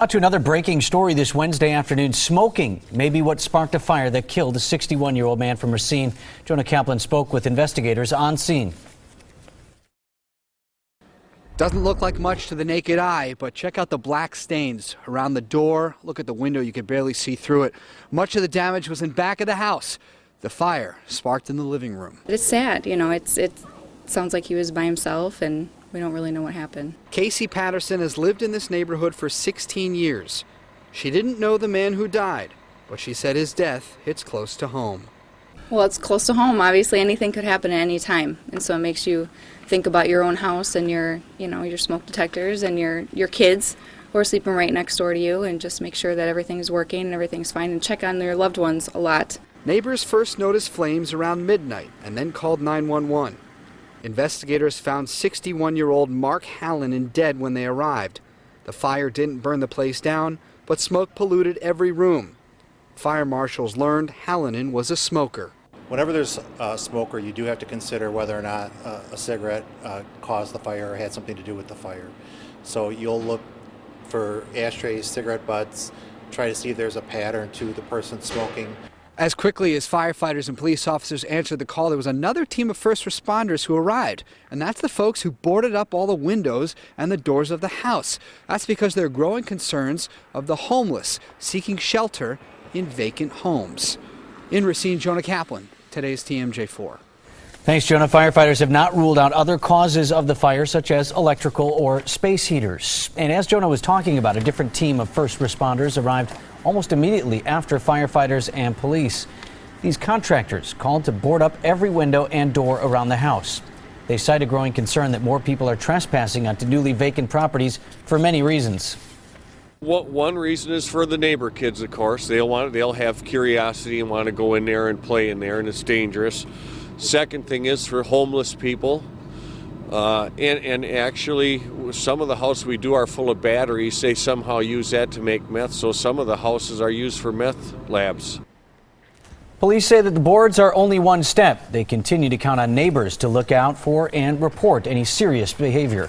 On to another breaking story this Wednesday afternoon. Smoking may be what sparked a fire that killed a 61-year-old man from Racine. Jonah Kaplan spoke with investigators on scene. Doesn't look like much to the naked eye, but check out the black stains around the door. Look at the window, you could barely see through it. Much of the damage was in back of the house. The fire sparked in the living room. It's sad, you know, it sounds like he was by himself and we don't really know what happened. Casey Patterson has lived in this neighborhood for 16 years. She didn't know the man who died, but she said his death hits close to home. Well, it's close to home. Obviously, anything could happen at any time, and so it makes you think about your own house and your smoke detectors and your kids who are sleeping right next door to you, and just make sure that everything's working and everything's fine, and check on their loved ones a lot. Neighbors first noticed flames around midnight and then called 911. Investigators found 61-year-old Mark Hallinan dead when they arrived. The fire didn't burn the place down, but smoke polluted every room. Fire marshals learned Hallinan was a smoker. Whenever there's a smoker, you do have to consider whether or not a cigarette caused the fire or had something to do with the fire. So you'll look for ashtrays, cigarette butts, try to see if there's a pattern to the person smoking. As quickly as firefighters and police officers answered the call, there was another team of first responders who arrived. And that's the folks who boarded up all the windows and the doors of the house. That's because there are growing concerns of the homeless seeking shelter in vacant homes. In Racine, Jonah Kaplan, today's TMJ4. Thanks, Jonah. Firefighters have not ruled out other causes of the fire, such as electrical or space heaters. And as Jonah was talking about, a different team of first responders arrived almost immediately after firefighters and police. These contractors called to board up every window and door around the house. They cite a growing concern that more people are trespassing onto newly vacant properties for many reasons. One reason is for the neighbor kids, of course. They'll have curiosity and want to go in there and play in there, and it's dangerous. Second thing is for homeless people. And actually, some of the houses we do are full of batteries. They somehow use that to make meth, so some of the houses are used for meth labs. Police say that the boards are only one step. They continue to count on neighbors to look out for and report any serious behavior.